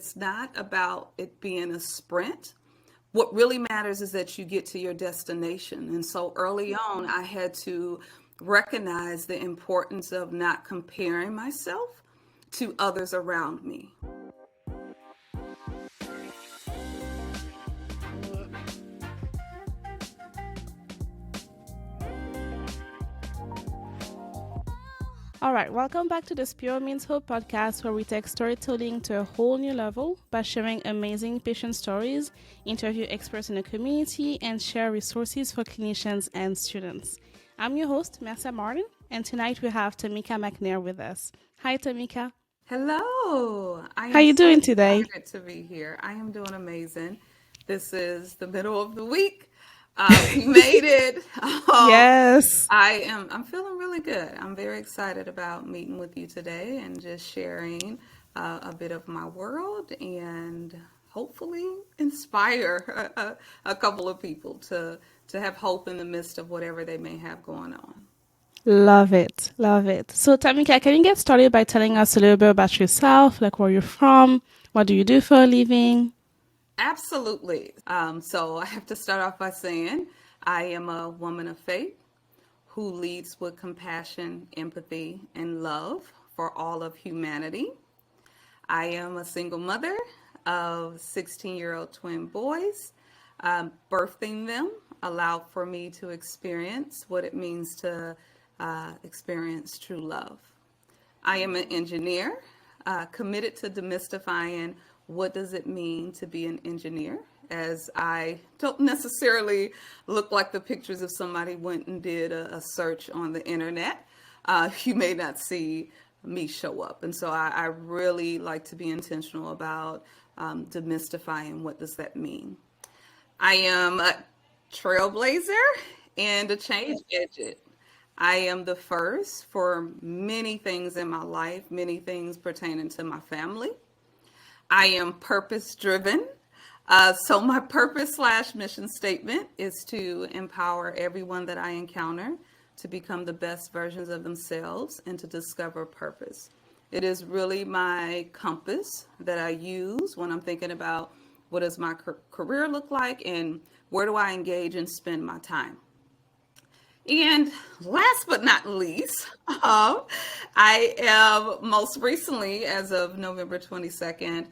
It's not about it being a sprint. What really matters is that you get to your destination. And so early on, I had to recognize the importance of not comparing myself to others around me. All right, welcome back to the Spero Means Hope podcast, where we take storytelling to a whole new level by sharing amazing patient stories, interview experts in the community, and share resources for clinicians and students. I'm your host, Mercia Martin, and tonight we have Tameka McNair with us. Hi, Tameka. Hello. I How am you so doing today? excited to be here. I am doing amazing. This is the middle of the week. We made it. Yes. I'm feeling really good. I'm very excited about meeting with you today and just sharing a bit of my world and hopefully inspire a couple of people to have hope in the midst of whatever they may have going on. Love it. Love it. So, Tameka, can you get started by telling us a little bit about yourself, like where you're from? What do you do for a living? Absolutely. So I have to start off by saying I am a woman of faith who leads with compassion, empathy, and love for all of humanity. I am a single mother of 16-year-old twin boys. Birthing them allowed for me to experience what it means to experience true love. I am an engineer, committed to demystifying what does it mean to be an engineer, as I don't necessarily look like the pictures if somebody went and did a search on the internet. You may not see me show up. And so I really like to be intentional about demystifying what does that mean. I am a trailblazer and a change agent. I am the first for many things in my life, many things pertaining to my family. I am purpose driven. So my purpose slash mission statement is to empower everyone that I encounter to become the best versions of themselves and to discover purpose. It is really my compass that I use when I'm thinking about what does my career look like and where do I engage and spend my time. And last but not least, I am most recently, as of November 22nd,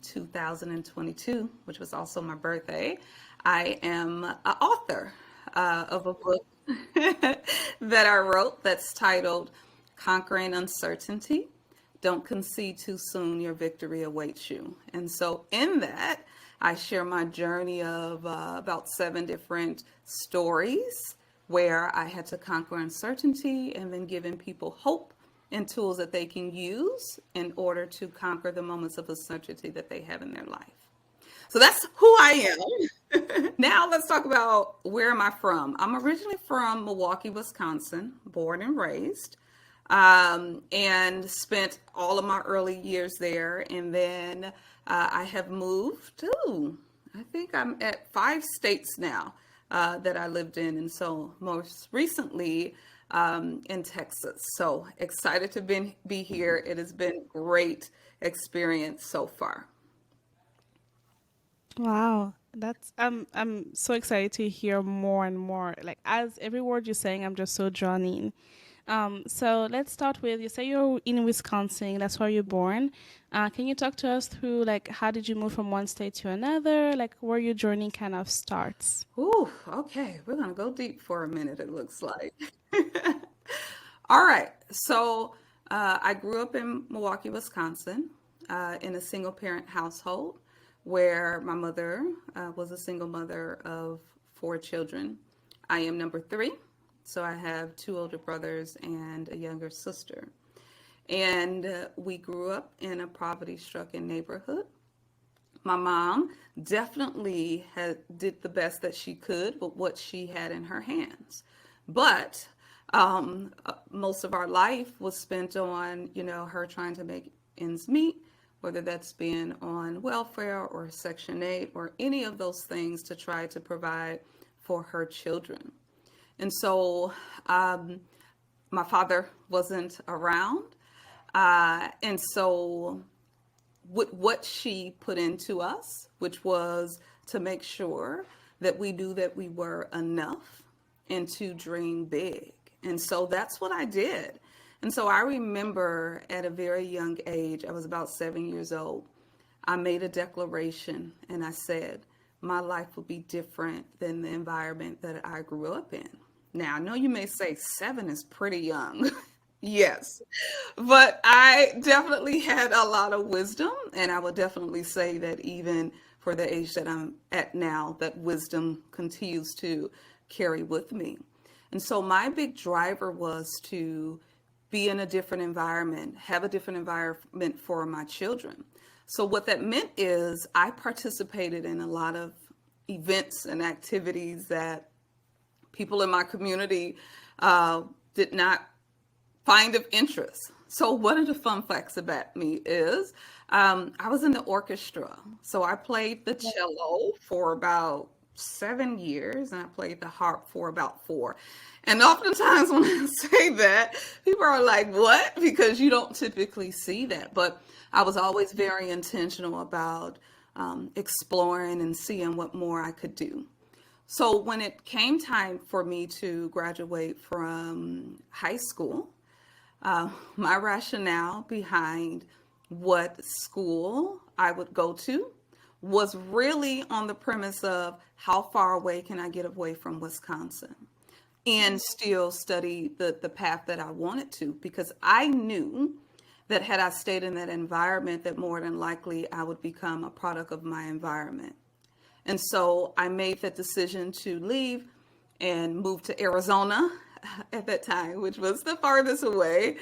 2022, which was also my birthday, I am an author of a book that I wrote that's titled Conquering Uncertainty. Don't concede too soon, your victory awaits you. And so, in that, I share my journey of about 7 different stories where I had to conquer uncertainty and then giving people hope and tools that they can use in order to conquer the moments of uncertainty that they have in their life. So that's who I am. Now let's talk about where am I from. I'm originally from Milwaukee, Wisconsin, born and raised, and spent all of my early years there. And then I have moved to, I think I'm at 5 states now that I lived in. And so most recently in Texas. So excited to be here. It has been great experience so far. Wow, that's I'm so excited to hear more and more. Like as every word you're saying, I'm just so drawn in. So let's start with you say you're in Wisconsin. That's where you're born. Can you talk to us through like how did you move from one state to another? Like where your journey kind of starts. Ooh, okay. We're going to go deep for a minute, it looks like. All right. So I grew up in Milwaukee, Wisconsin, in a single parent household where my mother was a single mother of 4 children. I am number 3. So I have 2 older brothers and a younger sister. And we grew up in a poverty stricken neighborhood. My mom definitely did the best that she could with what she had in her hands. But most of our life was spent on, her trying to make ends meet, whether that's being on welfare or Section 8 or any of those things to try to provide for her children. And so my father wasn't around. And so with what she put into us, which was to make sure that we knew that we were enough and to dream big. And so that's what I did. And so I remember at a very young age, I was about 7 years old, I made a declaration and I said, my life will be different than the environment that I grew up in. Now, I know you may say 7 is pretty young. Yes, but I definitely had a lot of wisdom, and I would definitely say that even for the age that I'm at now, that wisdom continues to carry with me. And so my big driver was to be in a different environment, have a different environment for my children. So what that meant is I participated in a lot of events and activities that people in my community did not find of interest. So one of the fun facts about me is I was in the orchestra. So I played the cello for about 7 years and I played the harp for about 4. And oftentimes when I say that, people are like, what? Because you don't typically see that. But I was always very intentional about exploring and seeing what more I could do. So when it came time for me to graduate from high school, my rationale behind what school I would go to was really on the premise of how far away can I get away from Wisconsin and still study the path that I wanted to, because I knew that had I stayed in that environment, that more than likely I would become a product of my environment. And so I made that decision to leave and move to Arizona at that time, which was the farthest away,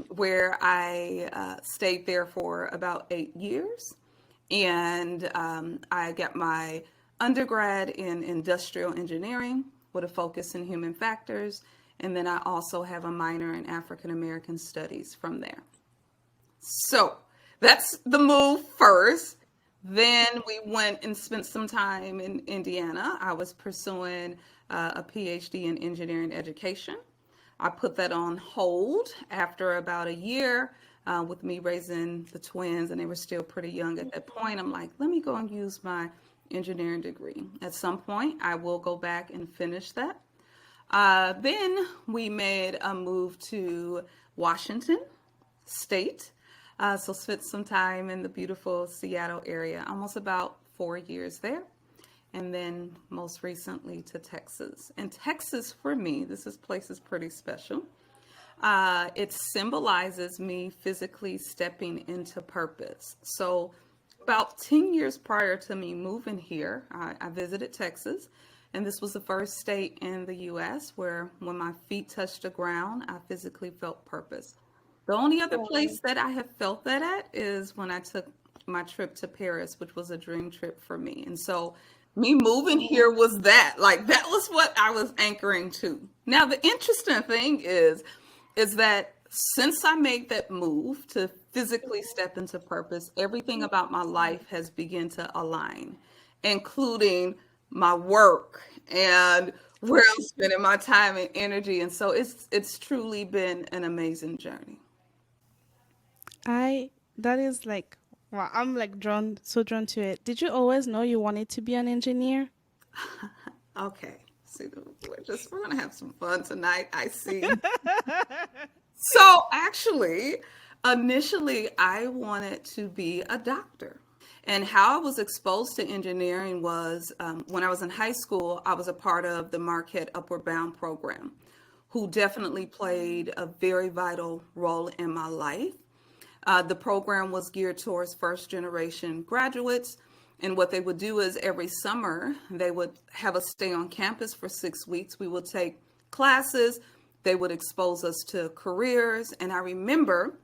where I stayed there for about 8 years. And I got my undergrad in industrial engineering with a focus in human factors. And then I also have a minor in African American studies from there. So that's the move first. Then we went and spent some time in Indiana. I was pursuing a PhD in engineering education. I put that on hold after about a year with me raising the twins, and they were still pretty young at that point. I'm like, let me go and use my engineering degree. At some point, I will go back and finish that. Then we made a move to Washington State. So spent some time in the beautiful Seattle area, almost about 4 years there. And then most recently to Texas. And Texas, for me, place is pretty special. It symbolizes me physically stepping into purpose. So about 10 years prior to me moving here, I visited Texas. And this was the first state in the U.S. where when my feet touched the ground, I physically felt purpose. The only other place that I have felt that at is when I took my trip to Paris, which was a dream trip for me. And so me moving here was that, like, that was what I was anchoring to. Now, the interesting thing is that since I made that move to physically step into purpose, everything about my life has begun to align, including my work and where I'm spending my time and energy. And so it's truly been an amazing journey. That is like, wow, I'm like so drawn to it. Did you always know you wanted to be an engineer? Okay. See, we're gonna have some fun tonight, I see. So actually, initially I wanted to be a doctor. And how I was exposed to engineering was when I was in high school, I was a part of the Marquette Upward Bound program, who definitely played a very vital role in my life. The program was geared towards first generation graduates. And what they would do is every summer, they would have us stay on campus for 6 weeks. We would take classes. They would expose us to careers. And I remember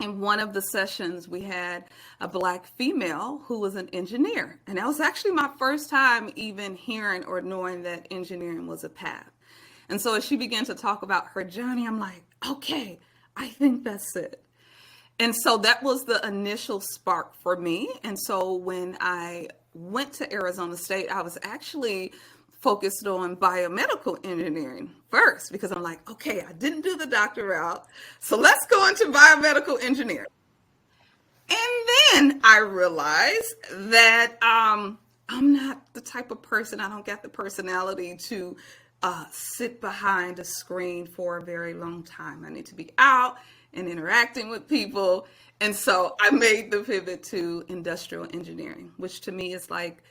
in one of the sessions, we had a Black female who was an engineer. And that was actually my first time even hearing or knowing that engineering was a path. And so as she began to talk about her journey, I'm like, okay, I think that's it. And so that was the initial spark for me. And so when I went to Arizona State, I was actually focused on biomedical engineering first, because I'm like, okay, I didn't do the doctor route, so let's go into biomedical engineering. And then I realized that I'm not the type of person, I don't got the personality to sit behind a screen for a very long time. I need to be out and interacting with people. And so I made the pivot to industrial engineering, which to me is like,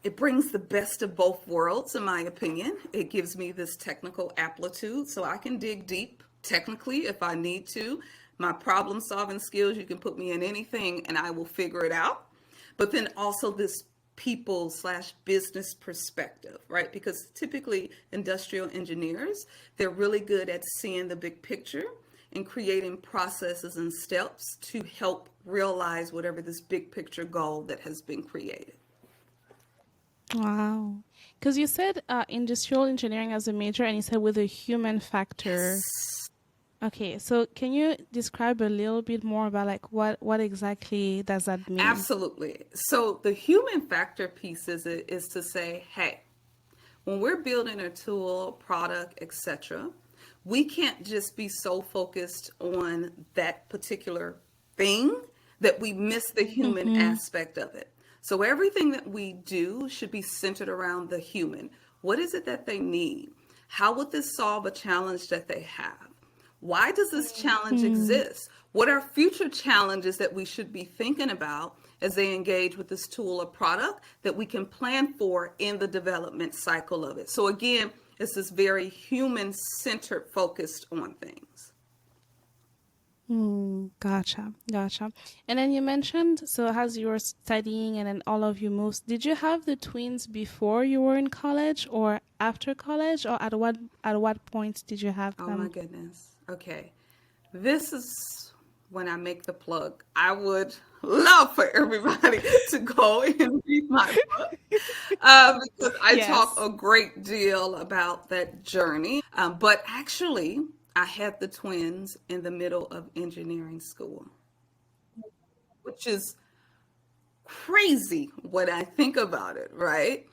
it brings the best of both worlds, in my opinion. It gives me this technical aptitude so I can dig deep technically if I need to. My problem solving skills, you can put me in anything and I will figure it out. But then also this people slash business perspective, right? Because typically industrial engineers, they're really good at seeing the big picture and creating processes and steps to help realize whatever this big picture goal that has been created. Wow. Because you said industrial engineering as a major, and you said with a human factor. Yes. Okay, so can you describe a little bit more about like what exactly does that mean? Absolutely. So the human factor piece is to say, hey, when we're building a tool, product, etc., we can't just be so focused on that particular thing that we miss the human Mm-hmm. aspect of it. So everything that we do should be centered around the human. What is it that they need? How would this solve a challenge that they have? Why does this challenge Mm. exist? What are future challenges that we should be thinking about as they engage with this tool or product that we can plan for in the development cycle of it? So again, it's this very human centered focused on things. Mm, gotcha, gotcha. And then you mentioned, so as you were studying and then all of you moved, did you have the twins before you were in college or after college, or at what point did you have Oh my them? goodness. Okay. This is when I make the plug. I would love for everybody to go and read my book because I talk Yes. a great deal about that journey. But actually, I had the twins in the middle of engineering school, which is crazy when I think about it, right?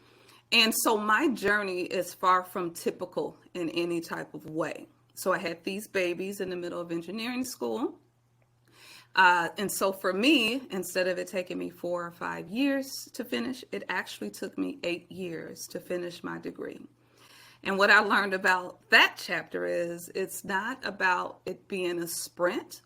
And so my journey is far from typical in any type of way. So I had these babies in the middle of engineering school. And so for me, instead of it taking me 4 or 5 years to finish, it actually took me 8 years to finish my degree. And what I learned about that chapter is it's not about it being a sprint.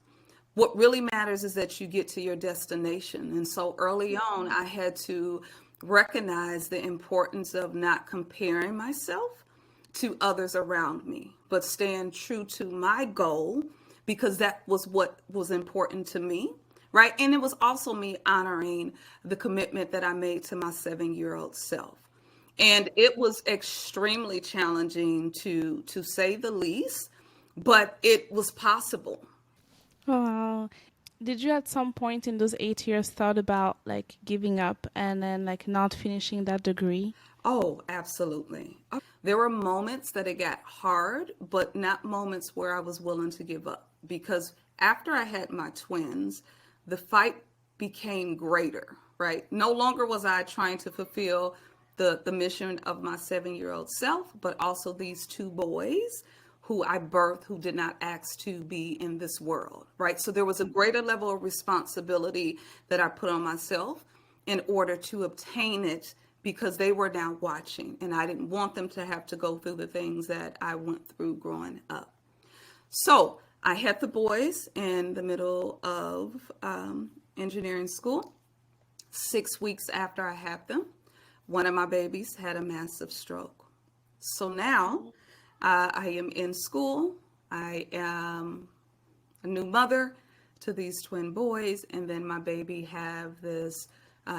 What really matters is that you get to your destination. And so early on, I had to recognize the importance of not comparing myself to others around me, but staying true to my goal because that was what was important to me. Right. And it was also me honoring the commitment that I made to my 7-year-old self. And it was extremely challenging to say the least, but it was possible. Wow. Did you at some point in those 8 years thought about like giving up and then like not finishing that degree? Oh, absolutely. There were moments that it got hard, but not moments where I was willing to give up. Because after I had my twins, the fight became greater, right? No longer was I trying to fulfill the mission of my 7-year-old self, but also these two boys who I birthed who did not ask to be in this world, right? So there was a greater level of responsibility that I put on myself in order to obtain it because they were now watching and I didn't want them to have to go through the things that I went through growing up. So I had the boys in the middle of engineering school. 6 weeks after I had them, one of my babies had a massive stroke. So now I am in school. I am a new mother to these twin boys, and then my baby have this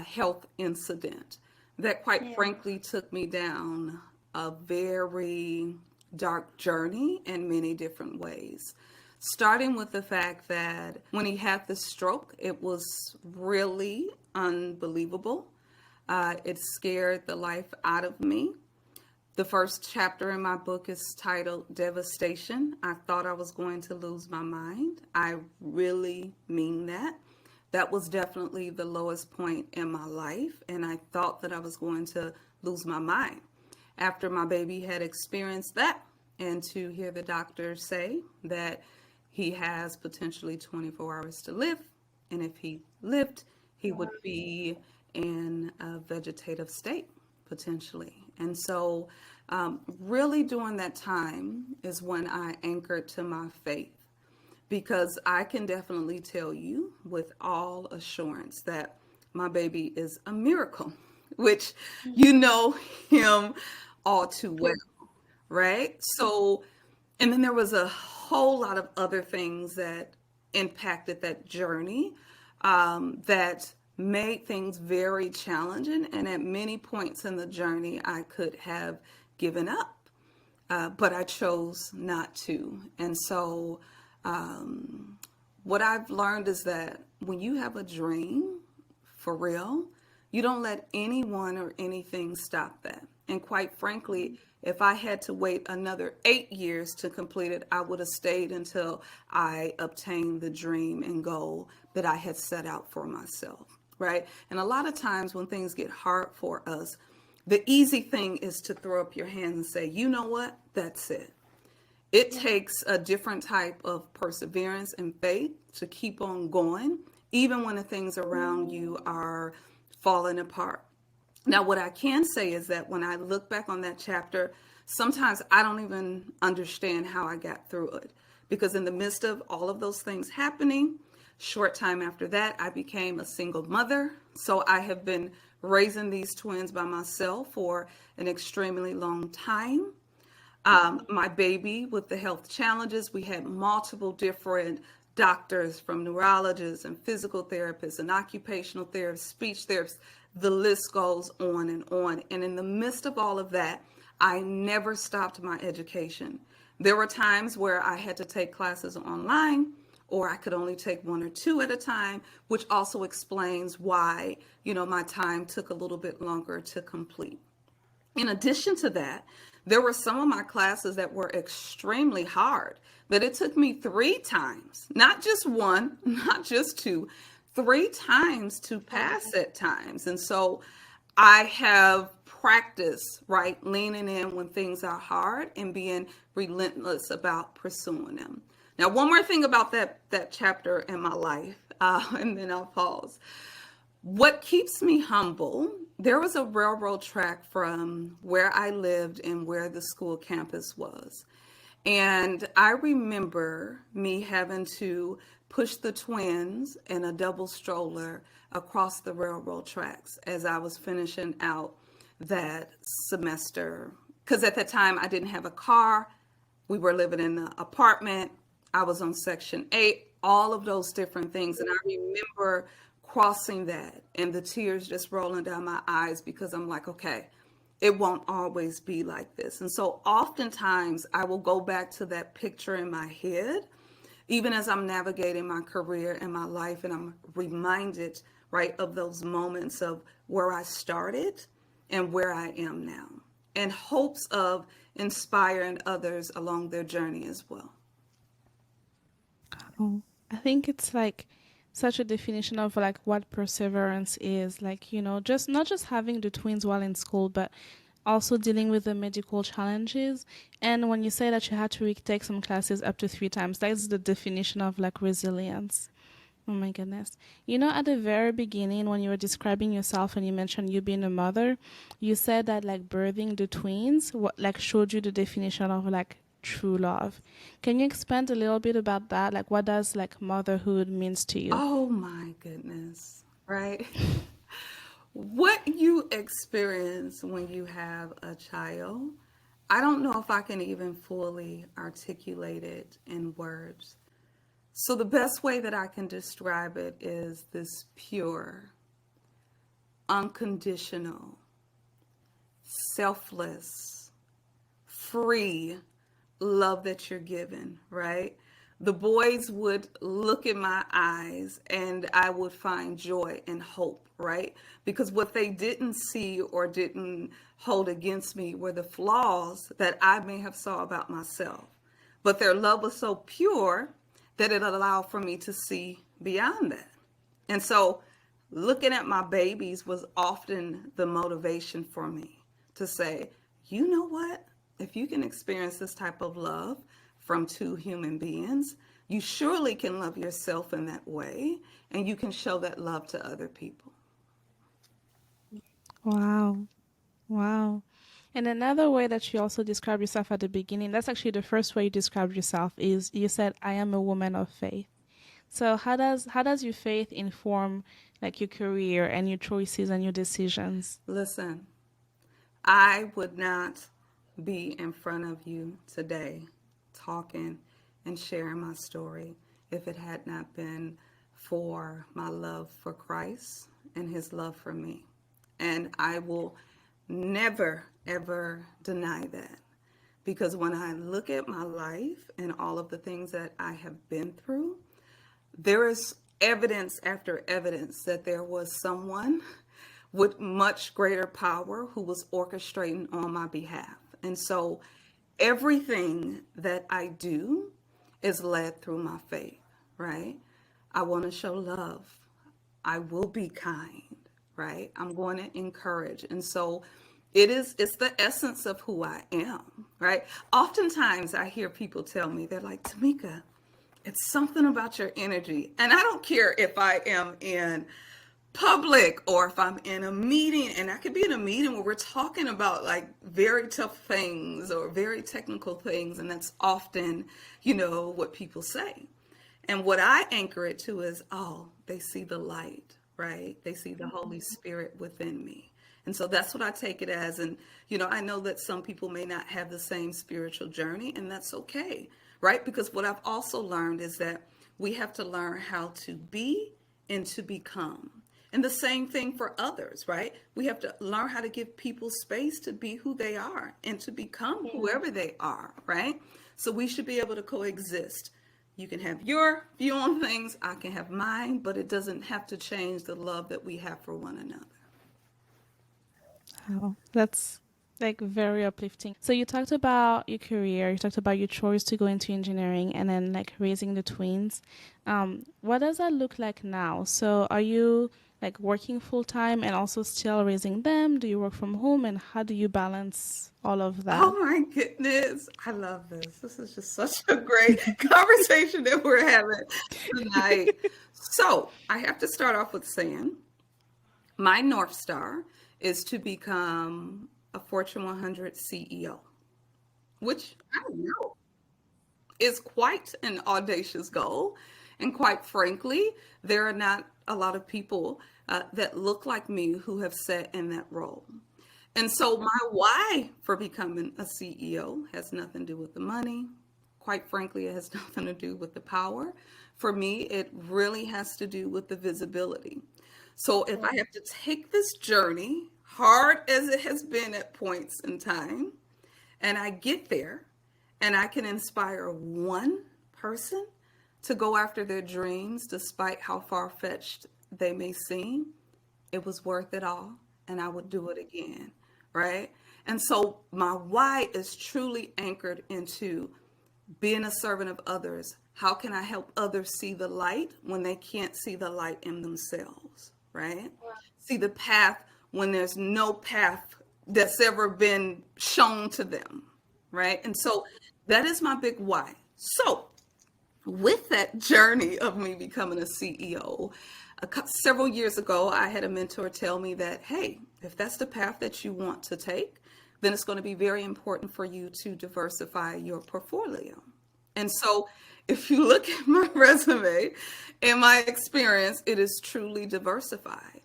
health incident that quite frankly took me down a very dark journey in many different ways. Starting with the fact that when he had the stroke, it was really unbelievable. It scared the life out of me. The first chapter in my book is titled Devastation. I thought I was going to lose my mind. I really mean that. That was definitely the lowest point in my life, and I thought that I was going to lose my mind. After my baby had experienced that, and to hear the doctor say that he has potentially 24 hours to live, And if he lived, he would be in a vegetative state potentially. And so, really during that time is when I anchored to my faith, because I can definitely tell you with all assurance that my baby is a miracle, which you know him all too well, right? So, and then there was a whole lot of other things that impacted that journey, that made things very challenging. And at many points in the journey, I could have given up, but I chose not to. And so, what I've learned is that when you have a dream for real, you don't let anyone or anything stop that. And quite frankly, if I had to wait another 8 years to complete it, I would have stayed until I obtained the dream and goal that I had set out for myself, right? And a lot of times when things get hard for us, the easy thing is to throw up your hands and say, you know what? That's it. It takes a different type of perseverance and faith to keep on going, even when the things around you are falling apart. Now, what I can say is that when I look back on that chapter, sometimes I don't even understand how I got through it. Because in the midst of all of those things happening, short time after that, I became a single mother. So I have been raising these twins by myself for an extremely long time. My baby with the health challenges, we had multiple different doctors, from neurologists and physical therapists and occupational therapists, speech therapists. The list goes on and on. And in the midst of all of that, I never stopped my education. There were times where I had to take classes online, or I could only take one or two at a time, which also explains why, my time took a little bit longer to complete. In addition to that, there were some of my classes that were extremely hard, that it took me 3 times, not just one, not just two, 3 times to pass at times. And so I have practiced, right, leaning in when things are hard and being relentless about pursuing them. Now, one more thing about that chapter in my life, and then I'll pause. What keeps me humble, there was a railroad track from where I lived and where the school campus was. And I remember me having to push the twins in a double stroller across the railroad tracks as I was finishing out that semester. Because at that time I didn't have a car. We were living in an apartment. I was on Section 8, all of those different things. And I remember crossing that and the tears just rolling down my eyes, because I'm like, okay, it won't always be like this. And so oftentimes I will go back to that picture in my head, even as I'm navigating my career and my life, and I'm reminded, right, of those moments of where I started and where I am now, in hopes of inspiring others along their journey as well. Oh, I think it's like such a definition of like what perseverance is, like, just not just having the twins while in school, but also dealing with the medical challenges. And when you say that you had to retake some classes up to 3 times, that's the definition of like resilience. Oh my goodness. At the very beginning, when you were describing yourself and you mentioned you being a mother, you said that like birthing the twins like showed you the definition of like true love. Can you expand a little bit about that? Like, what does like motherhood means to you? Oh my goodness, right? What you experience when you have a child, I don't know if I can even fully articulate it in words. So the best way that I can describe it is this pure, unconditional, selfless, free love that you're given, right? The boys would look in my eyes and I would find joy and hope, right? Because what they didn't see or didn't hold against me were the flaws that I may have saw about myself. But their love was so pure that it allowed for me to see beyond that. And so looking at my babies was often the motivation for me to say, you know what? If you can experience this type of love from two human beings, you surely can love yourself in that way, and you can show that love to other people. Wow. Wow. And another way that you also describe yourself at the beginning, that's actually the first way you described yourself, is you said, I am a woman of faith. So how does your faith inform like your career and your choices and your decisions? Listen, I would not be in front of you today talking and sharing my story if it had not been for my love for Christ and his love for me. And I will never, ever deny that. Because when I look at my life and all of the things that I have been through, there is evidence after evidence that there was someone with much greater power who was orchestrating on my behalf. And so everything that I do is led through my faith, right? I want to show love. I will be kind, right? I'm going to encourage. And so it's the essence of who I am, right? Oftentimes I hear people tell me, they're like, Tameka, it's something about your energy. And I don't care if I am in public or if I'm in a meeting, and I could be in a meeting where we're talking about like very tough things or very technical things. And that's often, what people say. And what I anchor it to is, oh, they see the light, right? They see the Holy Spirit within me. And so that's what I take it as. And, I know that some people may not have the same spiritual journey, and that's okay, right? Because what I've also learned is that we have to learn how to be and to become. And the same thing for others, right? We have to learn how to give people space to be who they are and to become whoever they are, right? So we should be able to coexist. You can have your view on things, I can have mine, but it doesn't have to change the love that we have for one another. Wow, that's like very uplifting. So you talked about your career, you talked about your choice to go into engineering and then like raising the twins. What does that look like now? So are you like working full time and also still raising them? Do you work from home, and how do you balance all of Oh that? my goodness. I love this. This is just such a great conversation that we're having tonight. So I have to start off with saying my North Star is to become a Fortune 100 CEO, which I don't know is quite an audacious goal. And quite frankly, there are not a lot of people that look like me who have sat in that role. And so my why for becoming a CEO has nothing to do with the money. Quite frankly, it has nothing to do with the power. For me, it really has to do with the visibility. So if I have to take this journey, hard as it has been at points in time, and I get there and I can inspire one person to go after their dreams despite how far-fetched they may seem, it was worth it all, and I would do it again, right? And so my why is truly anchored into being a servant of others. How can I help others see the light when they can't see the light in themselves, right? See the path when there's no path that's ever been shown to them, right? And so that is my big why. So with that journey of me becoming a CEO, several years ago, I had a mentor tell me that, hey, if that's the path that you want to take, then it's going to be very important for you to diversify your portfolio. And so if you look at my resume and my experience, it is truly diversified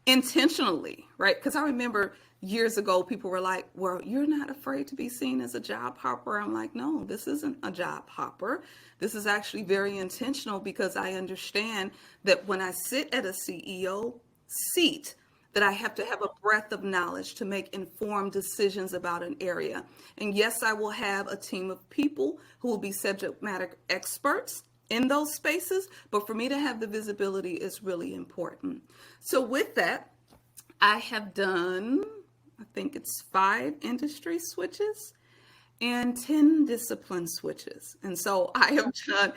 intentionally, right? Because I remember years ago, people were like, well, you're not afraid to be seen as a job hopper. I'm like, no, this isn't a job hopper. This is actually very intentional because I understand that when I sit at a CEO seat, that I have to have a breadth of knowledge to make informed decisions about an area. And yes, I will have a team of people who will be subject matter experts in those spaces, but for me to have the visibility is really important. So with that, I have done, I think it's 5 industry switches and 10 discipline switches. And so I have done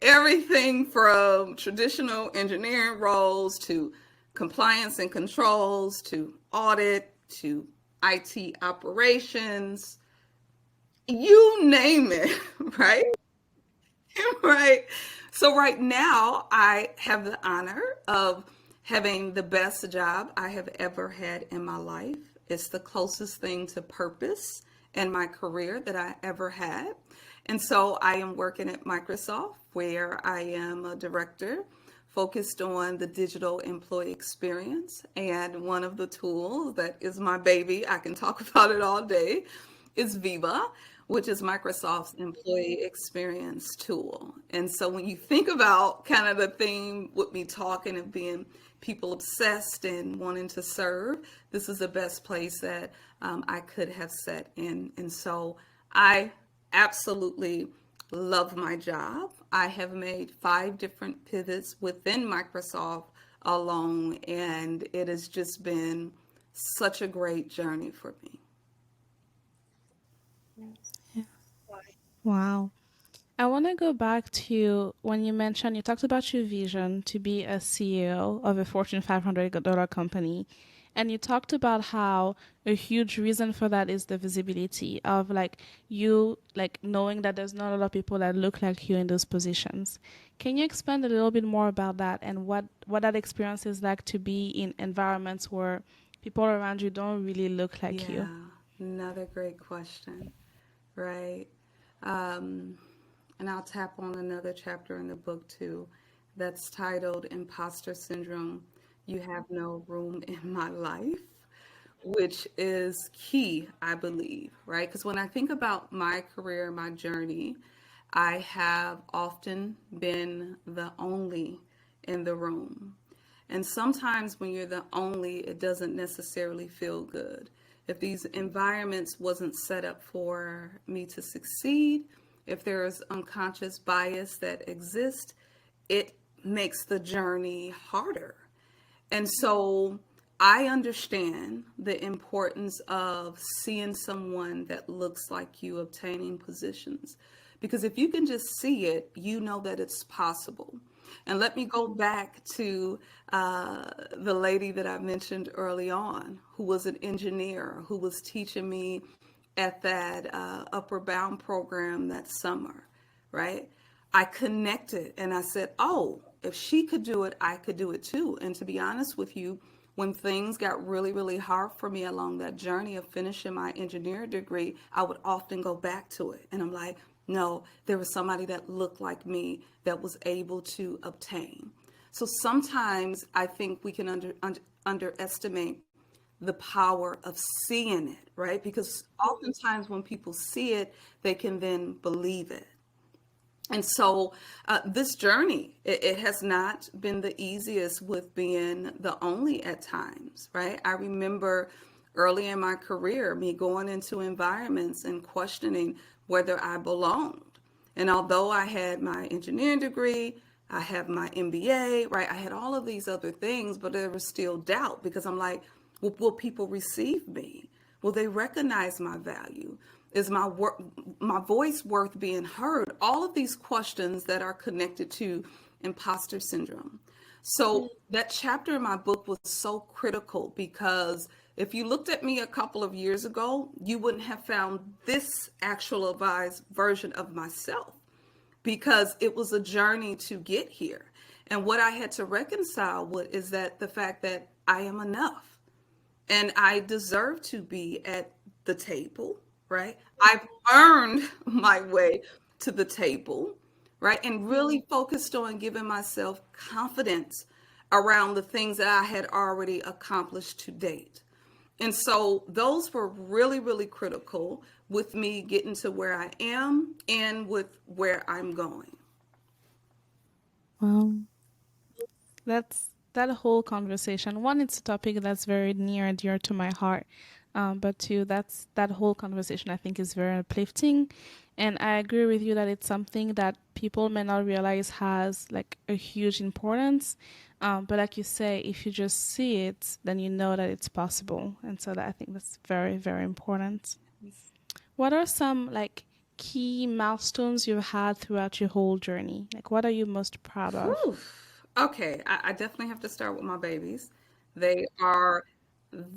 everything from traditional engineering roles to compliance and controls to audit to IT operations, you name it, right? Right. So right now, I have the honor of having the best job I have ever had in my life. It's the closest thing to purpose in my career that I ever had. And so I am working at Microsoft, where I am a director focused on the digital employee experience. And one of the tools that is my baby, I can talk about it all day, is Viva, which is Microsoft's employee experience tool. And so when you think about kind of the theme with me talking and being people obsessed and wanting to serve, this is the best place that I could have set in. And so I absolutely love my job. I have made 5 different pivots within Microsoft alone, and it has just been such a great journey for me. Yeah. Wow. I want to go back to when you mentioned you talked about your vision to be a CEO of a Fortune 500 company. And you talked about how a huge reason for that is the visibility of like you like knowing that there's not a lot of people that look like you in those positions. Can you expand a little bit more about that and what that experience is like to be in environments where people around you don't really look like you? Yeah, another great question, right? Um, and I'll tap on another chapter in the book too that's titled Imposter Syndrome. You have no room in my life, which is key, I believe, right? Because when I think about my career, my journey, I have often been the only in the room. And sometimes when you're the only, it doesn't necessarily feel good. If these environments wasn't set up for me to succeed, if there's unconscious bias that exists, it makes the journey harder. And so I understand the importance of seeing someone that looks like you obtaining positions. Because if you can just see it, you know that it's possible. And let me go back to the lady that I mentioned early on, who was an engineer, who was teaching me at that Upper Bound program that summer, right? I connected and I said, oh, if she could do it, I could do it too. And to be honest with you, when things got really, really hard for me along that journey of finishing my engineering degree, I would often go back to it. And I'm like, no, there was somebody that looked like me that was able to obtain. So sometimes I think we can underestimate the power of seeing it, right? Because oftentimes when people see it, they can then believe it. And so this journey, it has not been the easiest with being the only at times, right? I remember early in my career, me going into environments and questioning whether I belonged. And although I had my engineering degree, I have my MBA, right? I had all of these other things, but there was still doubt because I'm like, will people receive me? Will they recognize my value? Is my voice worth being heard? All of these questions that are connected to imposter syndrome. So that chapter in my book was so critical because if you looked at me a couple of years ago, you wouldn't have found this actualized version of myself because it was a journey to get here. And what I had to reconcile with is that the fact that I am enough and I deserve to be at the table, right? I've earned my way to the table, right? And really focused on giving myself confidence around the things that I had already accomplished to date. And so those were really, really critical with me getting to where I am and with where I'm going. Wow. That's that whole conversation. One, it's a topic that's very near and dear to my heart. But two, that's that whole conversation I think is very uplifting. And I agree with you that it's something that people may not realize has like a huge importance. But like you say, if you just see it, then you know that it's possible. And so that I think that's very, very important. What are some like key milestones you've had throughout your whole journey? Like what are you most proud of? Whew. Okay, I definitely have to start with my babies. They are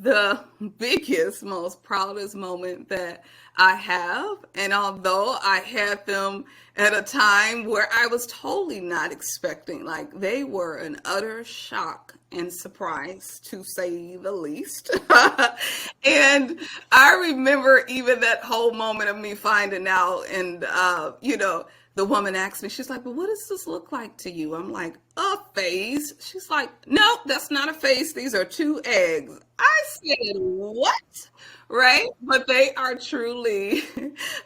the biggest, most proudest moment that I have. And although I had them at a time where I was totally not expecting, like they were an utter shock and surprise to say the least. And I remember even that whole moment of me finding out, and the woman asked me, she's like, "Well, what does this look like to you?" I'm like, "A phase." She's like, "No, that's not a phase. These are two eggs." I said, "What?" Right? But they are truly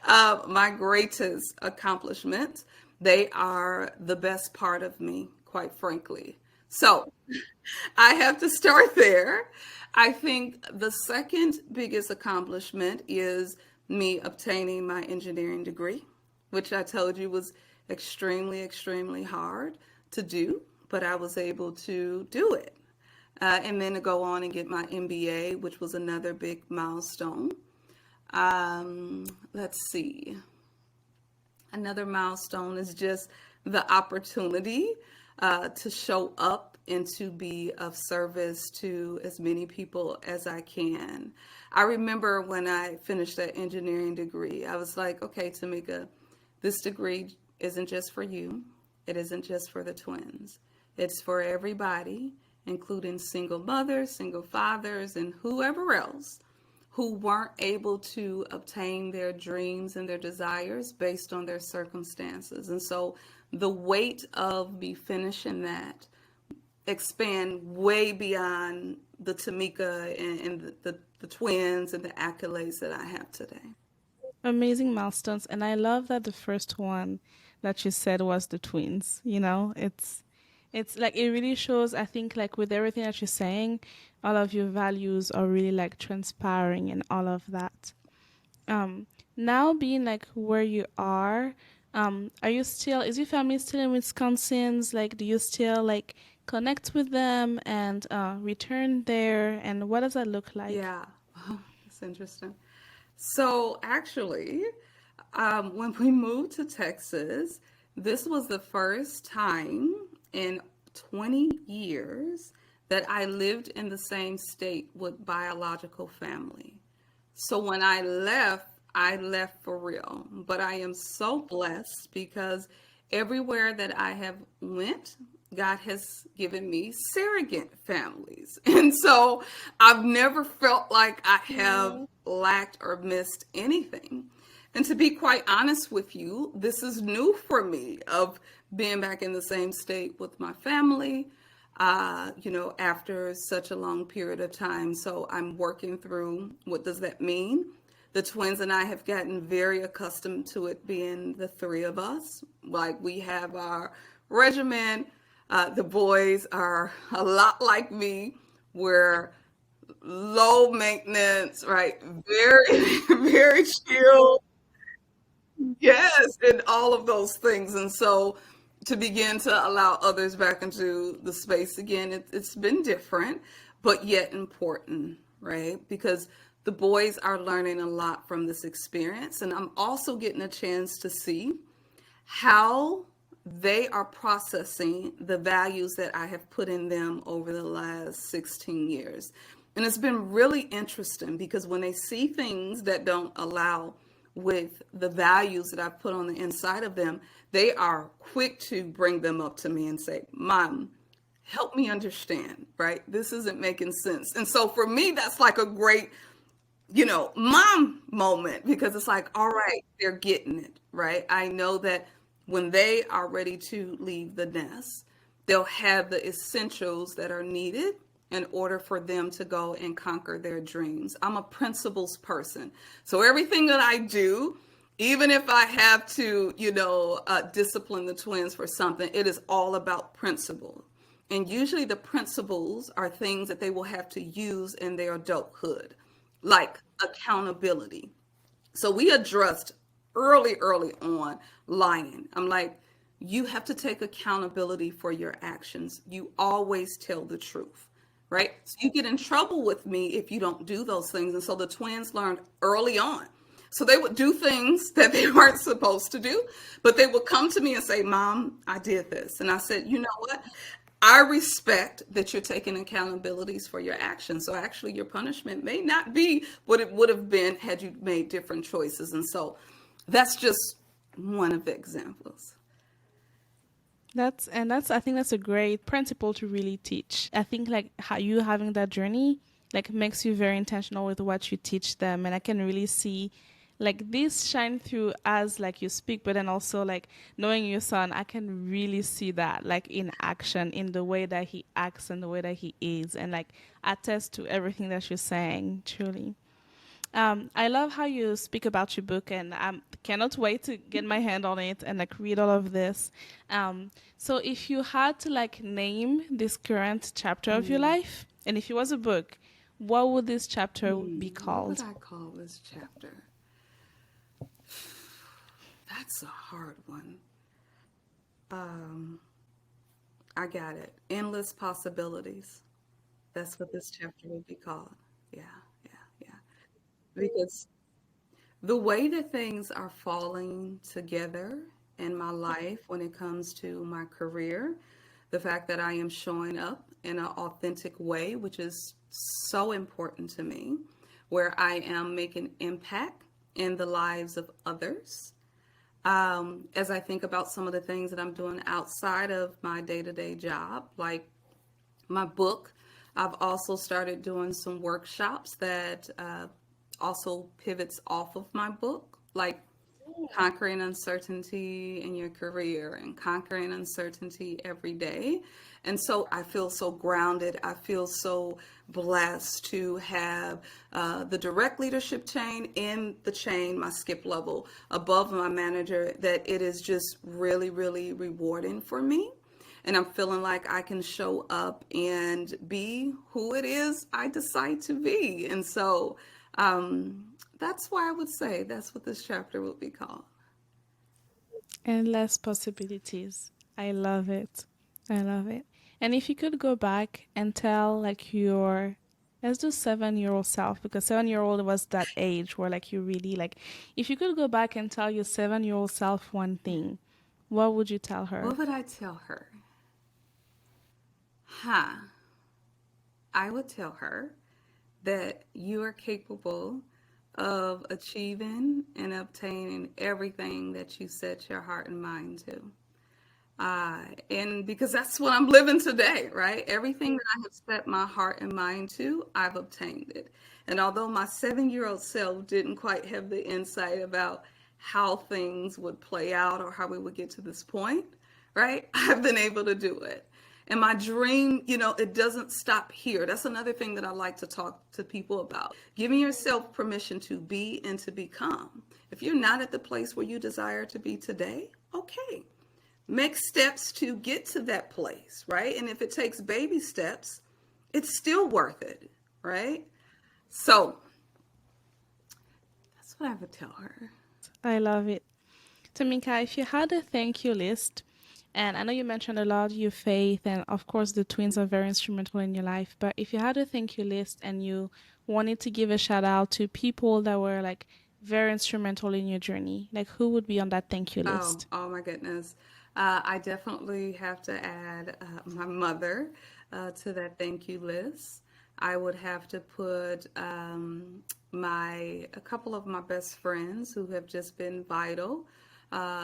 my greatest accomplishment. They are the best part of me, quite frankly. So I have to start there. I think the second biggest accomplishment is me obtaining my engineering degree, which I told you was extremely, extremely hard to do, but I was able to do it. And then to go on and get my MBA, which was another big milestone. Let's see. Another milestone is just the opportunity to show up and to be of service to as many people as I can. I remember when I finished that engineering degree, I was like, okay, Tameka, this degree isn't just for you. It isn't just for the twins. It's for everybody, including single mothers, single fathers, and whoever else who weren't able to obtain their dreams and their desires based on their circumstances. And so the weight of me finishing that expand way beyond the Tameka and the twins and the accolades that I have today. Amazing milestones. And I love that the first one that you said was the twins. It's like it really shows, I think, like with everything that you're saying, all of your values are really like transpiring and all of that. Now being like where you are you still, is your family still in Wisconsin's? Like, do you still like connect with them and return there? And what does that look like? Yeah, that's interesting. So actually, when we moved to Texas, this was the first time in 20 years that I lived in the same state with biological family. So when I left for real. But I am so blessed because everywhere that I have went, God has given me surrogate families. And so I've never felt like I have lacked or missed anything. And to be quite honest with you, this is new for me of being back in the same state with my family, after such a long period of time. So I'm working through what does that mean? The twins and I have gotten very accustomed to it being the three of us. Like we have our regimen. The boys are a lot like me. We're low maintenance, right? Very, very chill. Yes, and all of those things. And so to begin to allow others back into the space again, it's been different, but yet important, right? Because the boys are learning a lot from this experience. And I'm also getting a chance to see how they are processing the values that I have put in them over the last 16 years. And it's been really interesting because when they see things that don't allow with the values that I've put on the inside of them, they are quick to bring them up to me and say, "Mom, help me understand, right? This isn't making sense." And so for me, that's like a great, mom moment because it's like, all right, they're getting it, right? I know that when they are ready to leave the nest, they'll have the essentials that are needed in order for them to go and conquer their dreams. I'm a principles person. So everything that I do, even if I have to, discipline the twins for something, it is all about principle. And usually the principles are things that they will have to use in their adulthood, like accountability. So we addressed early on lying. I'm like, you have to take accountability for your actions. You always tell the truth, right? So you get in trouble with me if you don't do those things. And so the twins learned early on. So they would do things that they weren't supposed to do, but they would come to me and say, "Mom, I did this." And I said, "You know what? I respect that you're taking accountabilities for your actions. So actually, your punishment may not be what it would have been had you made different choices. And so that's just one of the examples. That's I think that's a great principle to really teach. I think like how you having that journey like makes you very intentional with what you teach them, and I can really see like this shine through as like you speak, but then also like knowing your son, I can really see that like in action, in the way that he acts and the way that he is, and like attest to everything that you're saying. Truly. I love how you speak about your book, and I cannot wait to get my hand on it and like read all of this. So, if you had to like name this current chapter of your life, and if it was a book, what would this chapter be What would called? I call this chapter? That's a hard one. Um, I got it. Endless possibilities. That's what this chapter would be called. Yeah, yeah, yeah. Because the way that things are falling together in my life when it comes to my career, the fact that I am showing up in an authentic way, which is so important to me, where I am making impact in the lives of others. As I think about some of the things that I'm doing outside of my day-to-day job, like my book. I've also started doing some workshops that also pivots off of my book, like conquering uncertainty in your career and conquering uncertainty every day. And so I feel so grounded. I feel so blessed to have the direct leadership chain in the chain, my skip level above my manager, that it is just really, really rewarding for me. And I'm feeling like I can show up and be who it is I decide to be. And so that's why I would say that's what this chapter will be called. Endless possibilities. I love it. I love it. And if you could go back and tell like your let's do 7 year old self, because 7 year old was that age where like you really like if you could go back and tell your 7 year old self one thing, what would you tell her? What would I tell her? Huh. I would tell her that you are capable of achieving and obtaining everything that you set your heart and mind to. And because that's what I'm living today, right? Everything that I have set my heart and mind to, I've obtained it. And although my 7 year old self didn't quite have the insight about how things would play out or how we would get to this point, right? I've been able to do it. And my dream, it doesn't stop here. That's another thing that I like to talk to people about. Giving yourself permission to be and to become. If you're not at the place where you desire to be today, okay, make steps to get to that place, right? And if it takes baby steps, it's still worth it, right? So that's what I would tell her. I love it. Tamika, if you had a thank you list, and I know you mentioned a lot your faith, and of course the twins are very instrumental in your life, but if you had a thank you list and you wanted to give a shout out to people that were like very instrumental in your journey, like who would be on that thank you Oh, list? oh my goodness. I definitely have to add my mother to that thank you list. I would have to put a couple of my best friends who have just been vital.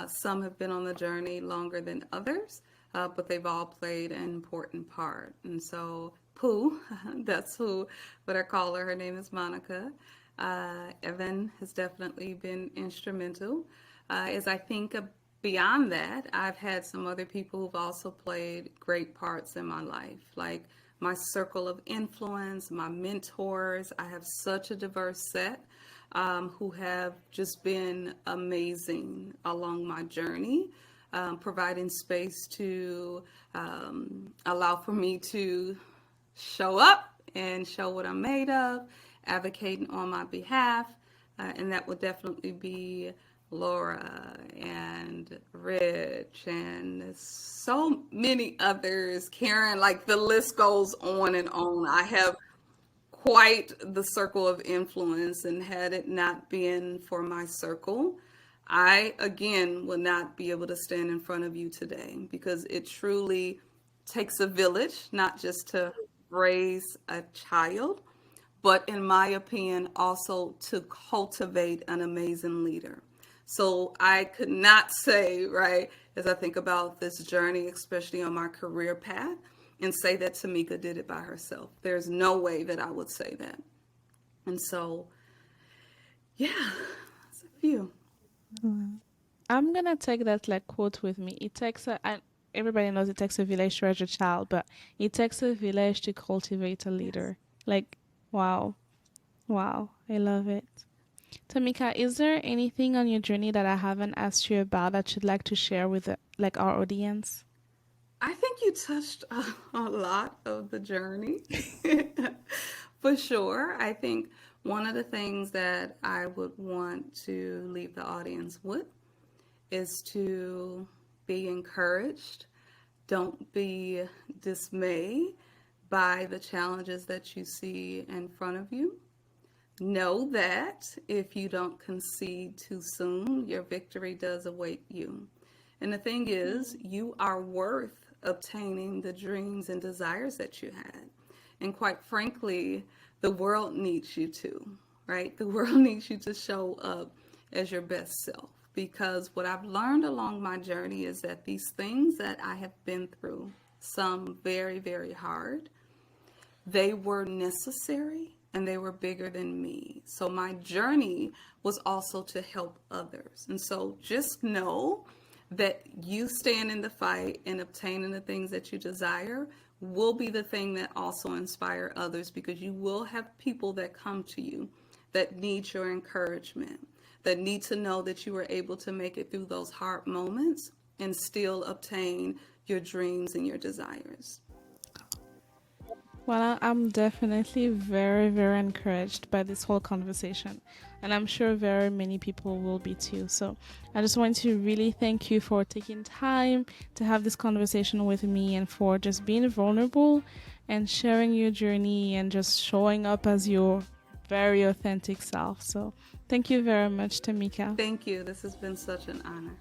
Some have been on the journey longer than others, but they've all played an important part. And so, Pooh, that's what I call her. Her name is Monica. Evan has definitely been instrumental. As I think beyond that, I've had some other people who've also played great parts in my life, like my circle of influence, my mentors. I have such a diverse set who have just been amazing along my journey, providing space to allow for me to show up and show what I'm made of, advocating on my behalf. And that would definitely be Laura and Rich and so many others. Karen, like the list goes on and on. I have quite the circle of influence, and had it not been for my circle, I again would not be able to stand in front of you today because it truly takes a village, not just to raise a child, but in my opinion, also to cultivate an amazing leader. So I could not say, right, as I think about this journey, especially on my career path, and say that Tameka did it by herself. There's no way that I would say that. And so, yeah, that's a few. I'm gonna take that like quote with me. It takes a and everybody knows it takes a village to raise a child, but it takes a village to cultivate a Yes. leader. Like, wow, wow, I love it. Tamika, is there anything on your journey that I haven't asked you about that you'd like to share with like our audience? I think you touched a lot of the journey for sure. I think one of the things that I would want to leave the audience with is to be encouraged. Don't be dismayed by the challenges that you see in front of you. Know that if you don't concede too soon, your victory does await you. And the thing is, you are worth obtaining the dreams and desires that you had. And quite frankly, the world needs you to, right? The world needs you to show up as your best self. Because what I've learned along my journey is that these things that I have been through, some very, very hard, they were necessary and they were bigger than me. So my journey was also to help others. And so just know that you staying in the fight and obtaining the things that you desire will be the thing that also inspire others, because you will have people that come to you that need your encouragement, that need to know that you were able to make it through those hard moments and still obtain your dreams and your desires. Well, I'm definitely very, very encouraged by this whole conversation. And I'm sure very many people will be too. So I just want to really thank you for taking time to have this conversation with me and for just being vulnerable and sharing your journey and just showing up as your very authentic self. So thank you very much, Tamika. Thank you. This has been such an honor.